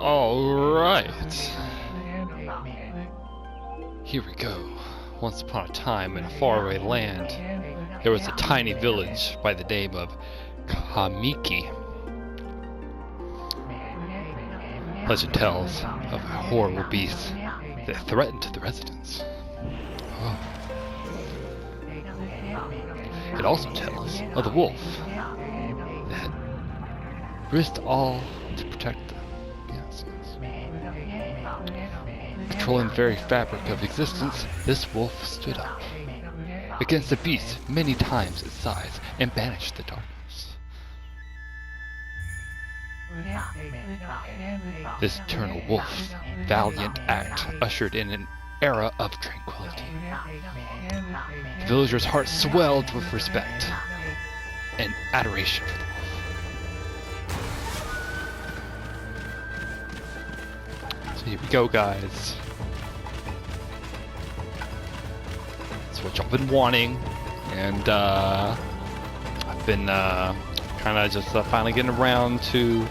Alright. Here we go. Once upon a time in a faraway land, there was a tiny village by the name of Kamiki. Legend tells of a horrible beast that threatened the residents. Oh. It also tells of the wolf that risked all to protect them. Yes. Controlling the very fabric of existence, this wolf stood up against the beast many times its size and banished the darkness. This eternal wolf's valiant act ushered in an era of tranquility. The villagers' hearts swelled with respect and adoration for the wolf. So here we go, guys. That's what y'all been wanting, and I've been kind of just finally getting around to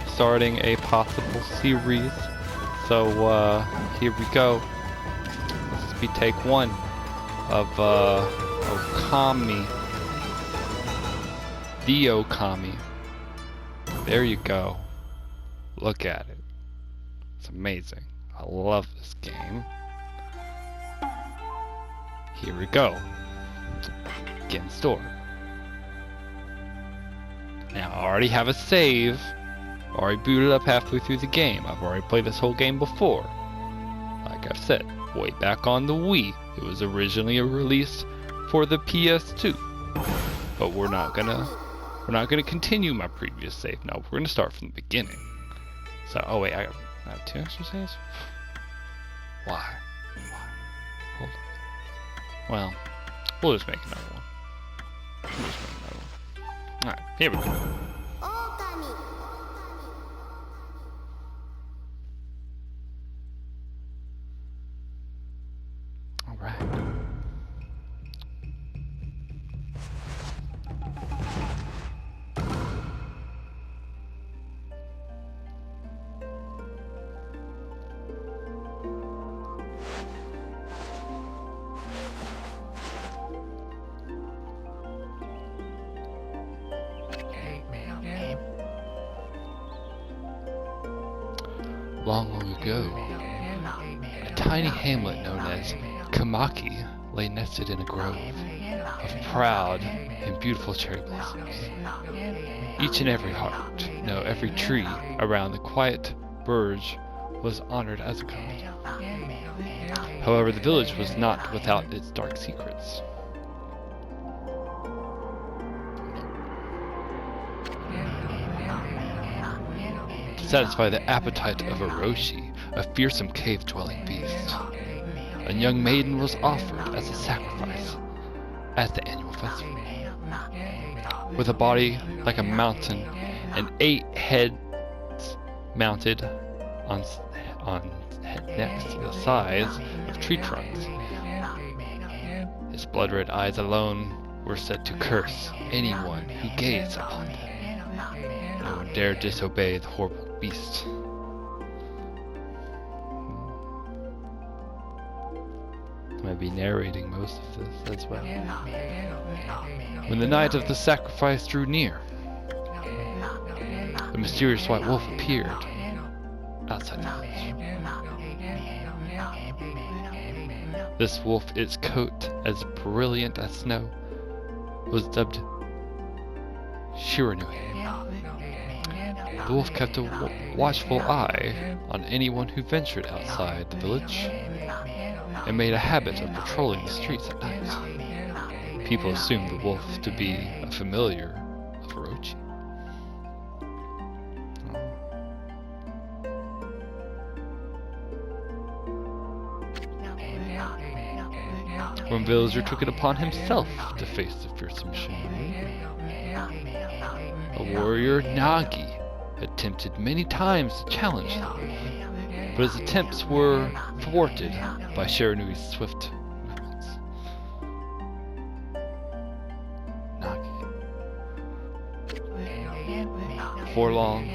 starting a possible series. So here we go. This will be take one of Okami. The Okami. There you go. Look at it. It's amazing. I love this game. Here we go. Getting started. Now I already have a save. Already booted up halfway through the game. I've already played this whole game before. Like I've said, way back on the Wii. It was originally released for the PS2. But we're not gonna continue my previous save. No, we're gonna start from the beginning. So, oh wait, I have 2 extra saves? Why? Hold on. Well, we'll just make another one. Alright, here we go. Okami. Alright. Long ago, a tiny hamlet known as Kamaki lay nested in a grove of proud and beautiful cherry blossoms. Each and every heart, no, every tree around the quiet verge was honored as a god. However, the village was not without its dark secrets. To satisfy the appetite of Orochi, a fearsome cave-dwelling beast, a young maiden was offered as a sacrifice at the annual festival. With a body like a mountain and 8 heads mounted on necks the size of tree trunks, his blood-red eyes alone were said to curse anyone who gazed upon them. No one dared disobey the horrible beast. I might be narrating most of this as well. When the night of the sacrifice drew near, the mysterious white wolf appeared outside the village. This wolf, its coat as brilliant as snow, was dubbed Shiranui. The wolf kept a watchful eye on anyone who ventured outside the village, and made a habit of patrolling the streets at night. People assumed the wolf to be a familiar of Orochi. One villager took it upon himself to face the fearsome Shiranui. A warrior, Nagi, attempted many times to challenge the wolf, but his attempts were thwarted by Shiranui's swift movements. Nagi. Before long,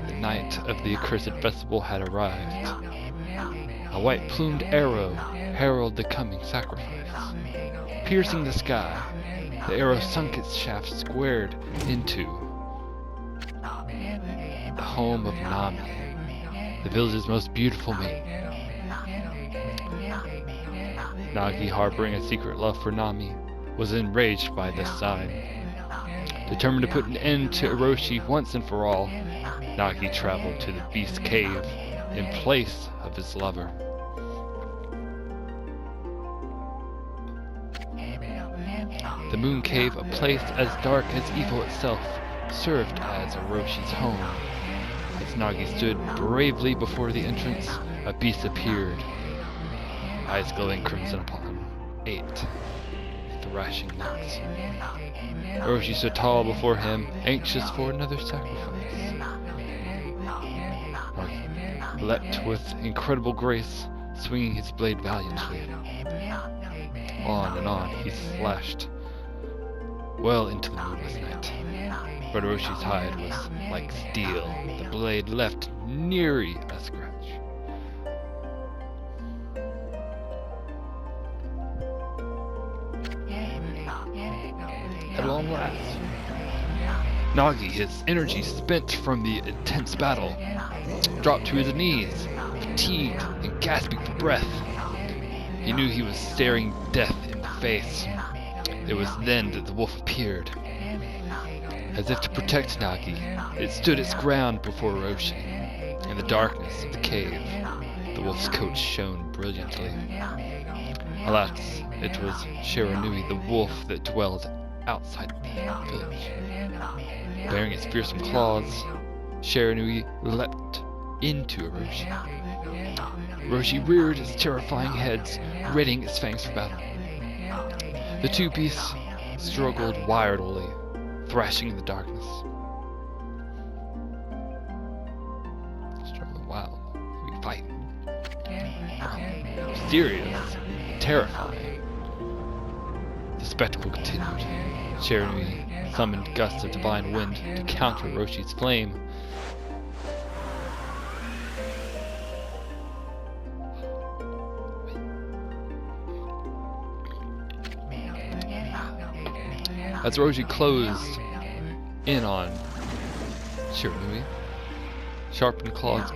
the night of the accursed festival had arrived. A white-plumed arrow heralded the coming sacrifice. Piercing the sky, the arrow sunk its shaft squared into the home of Nami, the village's most beautiful maiden. Nagi, harboring a secret love for Nami, was enraged by this sign. Determined to put an end to Orochi once and for all, Nagi traveled to the Beast Cave in place of his lover. The Moon Cave, a place as dark as evil itself, served as Oroshi's home. As Nagi stood bravely before the entrance, a beast appeared, eyes glowing crimson upon 8 thrashing necks. Orochi stood tall before him, anxious for another sacrifice. Nagi leapt with incredible grace, swinging his blade valiantly. On and on he slashed, well into the moonless night. But Oroshi's hide was like steel. The blade left nary a scratch. At long last, Nagi, his energy spent from the intense battle, dropped to his knees, fatigued and gasping for breath. He knew he was staring death in the face. It was then that the wolf appeared. As if to protect Nagi, it stood its ground before Orochi. In the darkness of the cave, the wolf's coat shone brilliantly. Alas, it was Shiranui, the wolf that dwelled outside the village. Bearing its fearsome claws, Shiranui leapt into Orochi. Orochi reared its terrifying heads, readying its fangs for battle. The two beasts struggled wildly, thrashing in the darkness. Struggling wildly, we fight. Mysterious, terrifying. The spectacle continued. Shiranui summoned gusts of divine wind to counter Oroshi's flame. As Orochi closed in on Shiranui, sharpened claws,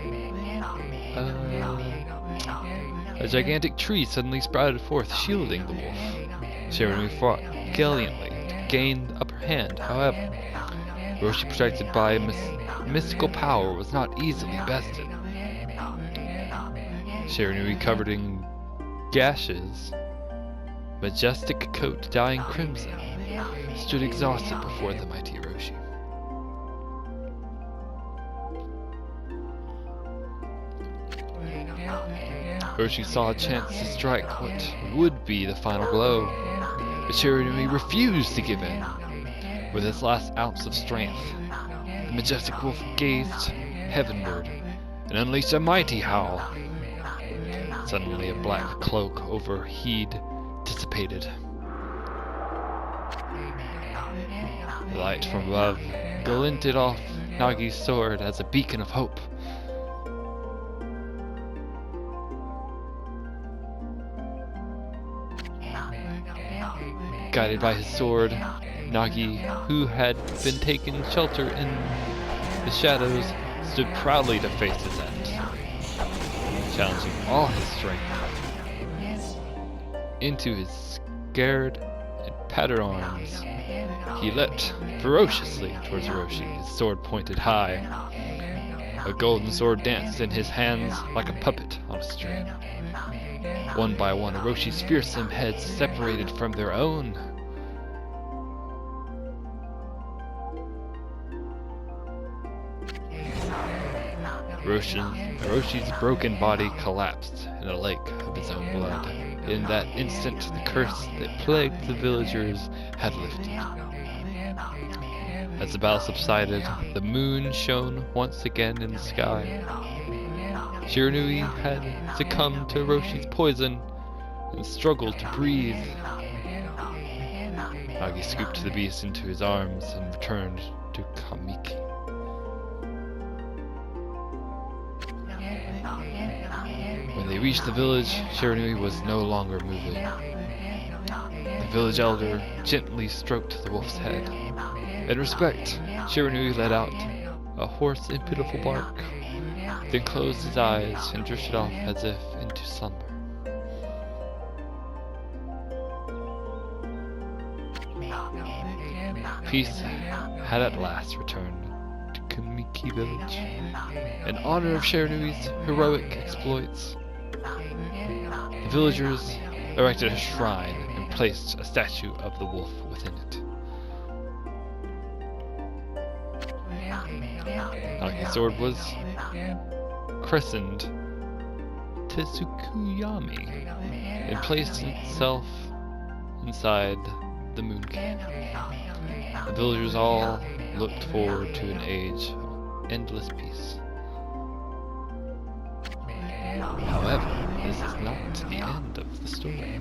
a gigantic tree suddenly sprouted forth, shielding the wolf. Shiranui fought gallantly to gain the upper hand. However, Orochi, protected by mystical power, was not easily bested. Shiranui, covered in gashes, majestic coat dyeing crimson, stood exhausted before the mighty Orochi. Orochi saw a chance to strike what would be the final blow, but Shiranui refused to give in. With his last ounce of strength, the majestic wolf gazed heavenward and unleashed a mighty howl. Suddenly a black cloak over head dissipated. The light from above glinted off Nagi's sword as a beacon of hope. Guided by his sword, Nagi, who had been taking shelter in the shadows, stood proudly to face his end, challenging all his strength into his scared and battered arms. He leapt ferociously towards Orochi, his sword pointed high. A golden sword danced in his hands like a puppet on a string. One by one, Oroshi's fearsome heads separated from their own. Oroshi's broken body collapsed in a lake of his own blood. In that instant, the curse that plagued the villagers had lifted. As the battle subsided, the moon shone once again in the sky. Shiranui had succumbed to Oroshi's poison and struggled to breathe. Nagi scooped the beast into his arms and returned to Kamiki. they reached the village, Shiranui was no longer moving. The village elder gently stroked the wolf's head. In respect, Shiranui let out a hoarse and pitiful bark, then closed his eyes and drifted off as if into slumber. Peace had at last returned to Kamiki village. In honor of Shiranui's heroic exploits, the villagers erected a shrine and placed a statue of the wolf within it. Nagi's sword was christened Tsukuyami and placed itself inside the moon cave. The villagers all looked forward to an age of endless peace. However, this is not the end of the story.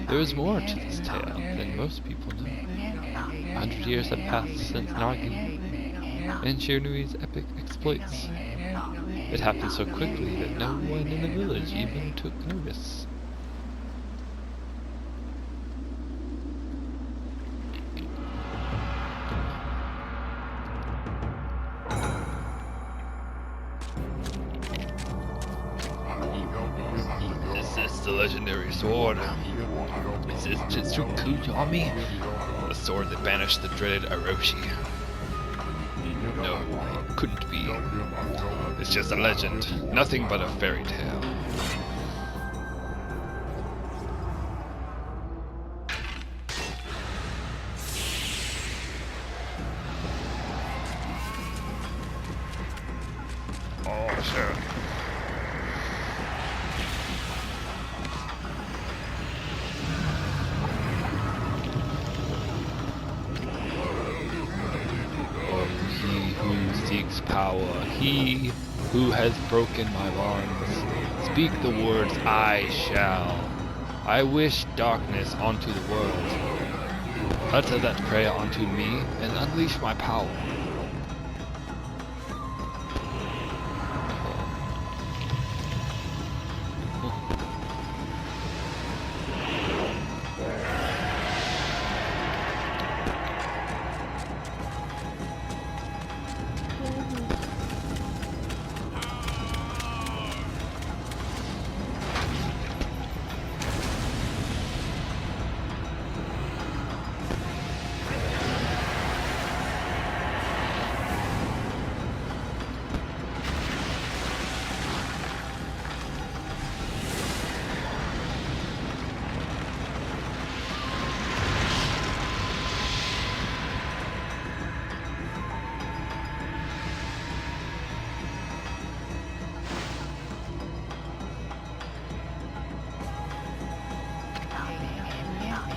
There is more to this tale than most people know. 100 years have passed since Nagi and Shiranui's epic exploits. It happened so quickly that no one in the village even took notice. This is the legendary sword. This is Tsukuyami, the sword that banished the dreaded Orochi. No, it couldn't be. It's just a legend, nothing but a fairy tale. Oh, sure. Seeks power, he who has broken my bonds. Speak the words, I shall. I wish darkness onto the world. Utter that prayer onto me and unleash my power.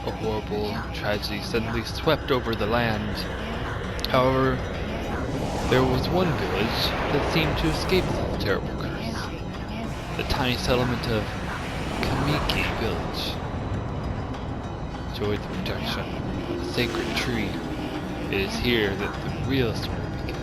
A horrible tragedy suddenly swept over the land. However, there was one village that seemed to escape this terrible curse. The tiny settlement of Kamiki village enjoyed the protection of a sacred tree. It is here that the real story begins.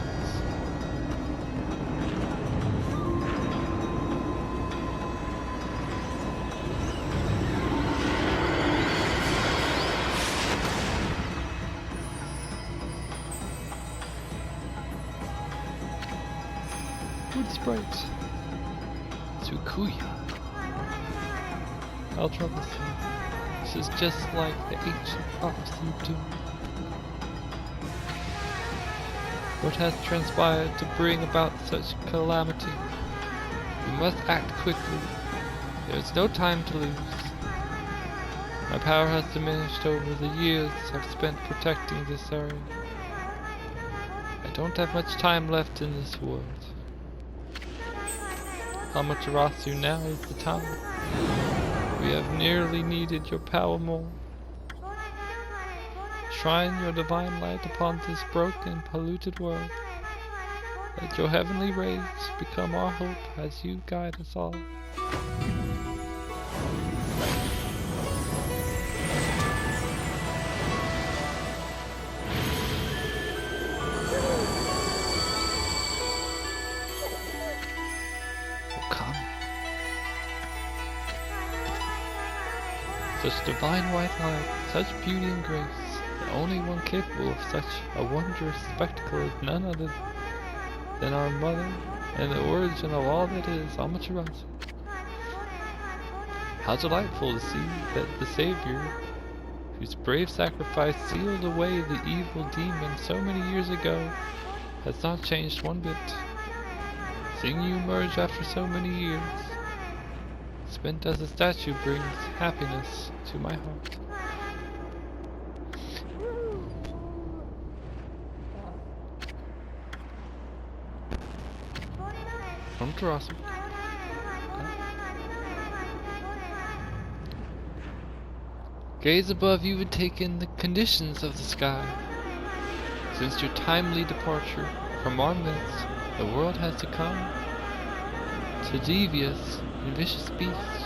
Wood sprite. Tsukuya. I'll try this one. This is just like the ancient prophecy of doom. What has transpired to bring about such calamity? We must act quickly. There is no time to lose. My power has diminished over the years I've spent protecting this area. I don't have much time left in this world. Amaterasu, now is the time. We have nearly needed your power more. Shine your divine light upon this broken, polluted world. Let your heavenly rays become our hope as you guide us all. Okami. Such divine white light, such beauty and grace, the only one capable of such a wondrous spectacle is none other than our mother, and the origin of all that is, Amaterasu. How delightful to see that the Savior, whose brave sacrifice sealed away the evil demon so many years ago, has not changed one bit. Seeing you emerge after so many years, spent as a statue, brings happiness to my heart. Amaterasu. Gaze above you and take in the conditions of the sky. Since your timely departure from our midst, the world has succumbed to devious and vicious beasts.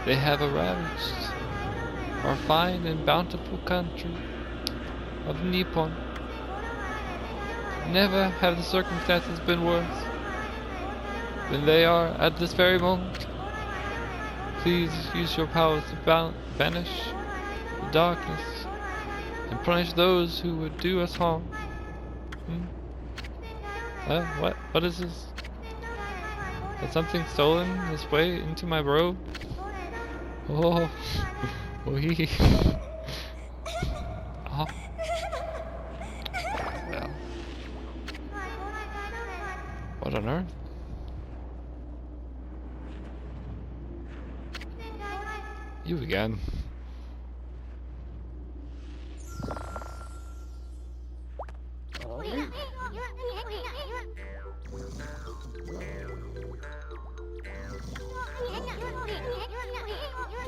They have ravaged our fine and bountiful country of Nippon. Never have the circumstances been worse than they are at this very moment. Please use your powers to banish the darkness and punish those who would do us harm. What is this? Has something stolen its way into my robe? Oh, wee. Oh. Well. What on earth? You again.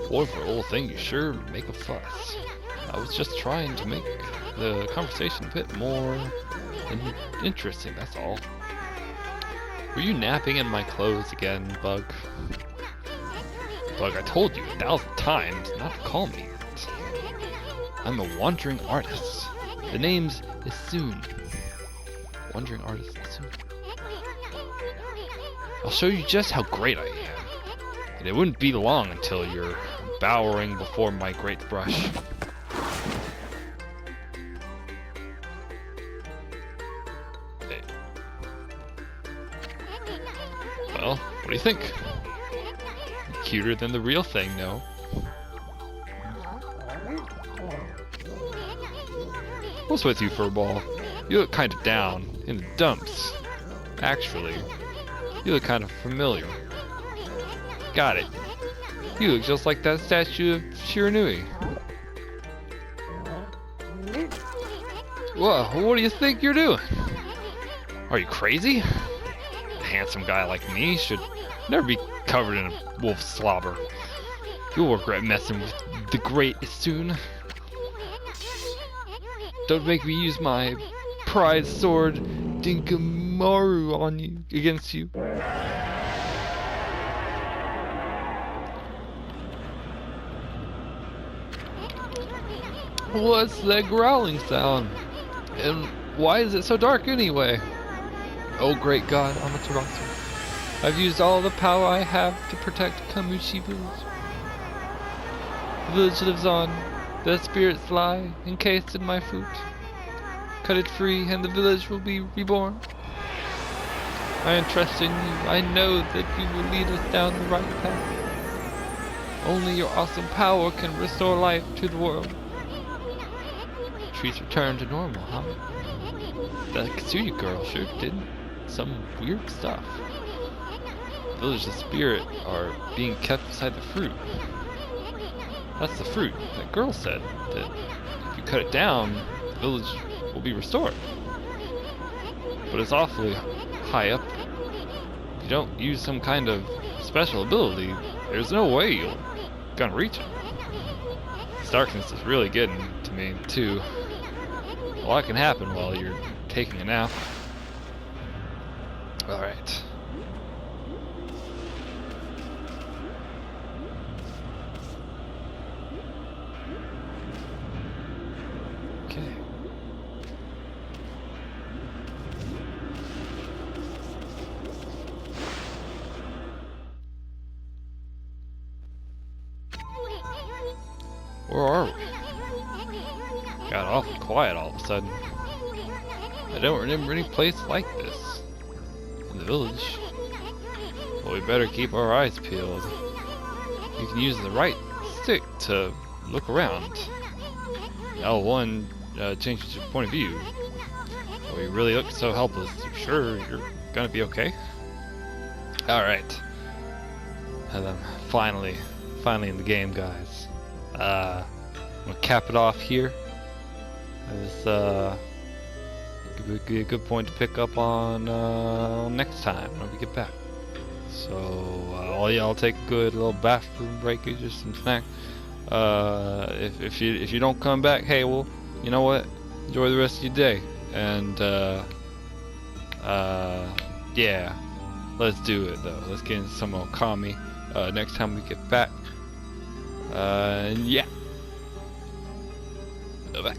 Boy, for a little thing, you sure make a fuss. I was just trying to make the conversation a bit more interesting, that's all. Were you napping in my clothes again, Bug? Bug, I told you 1,000 times not to call me that. I'm a wandering artist. The name's Isun. Wandering artist Isun. I'll show you just how great I am. And it wouldn't be long until you're bowering before my great brush. Hey. Well, what do you think? Cuter than the real thing, no? What's with you, Furball? You look kind of down, in the dumps. Actually, you look kind of familiar. Got it. You look just like that statue of Shiranui. Whoa, what do you think you're doing? Are you crazy? A handsome guy like me should never be covered in wolf slobber. You'll regret messing with the great Isun. Don't make me use my prize sword Dinkamaru on you against you. What's that growling sound? And why is it so dark anyway? Oh great God, Amaterasu. I've used all the power I have to protect Kamushi village. The village lives on. The spirits lie encased in my fruit. Cut it free and the village will be reborn. I entrust in you. I know that you will lead us down the right path. Only your awesome power can restore life to the world. Trees return to normal, huh? That Katsuya girl sure did some weird stuff. The village of spirit are being kept beside the fruit. That's the fruit. That girl said that if you cut it down, the village will be restored. But it's awfully high up. If you don't use some kind of special ability, there's no way you're gonna reach it. This darkness is really getting to me, too. A lot can happen while you're taking a nap. Alright. Okay. Where are we? Got awful quiet all of a sudden. I don't remember any place like this in the village. Well, we better keep our eyes peeled. You can use the right stick to look around. L1 changes your point of view. Well, you really look so helpless. You sure you're gonna be okay? Alright. And I'm finally in the game, guys. I'm gonna cap it off here. This could be a good point to pick up on next time when we get back. So all y'all take a good little bathroom break, get you some snack. If you don't come back, hey, well, you know what? Enjoy the rest of your day. And yeah, let's do it though. Let's get into some Okami next time we get back. And yeah, bye.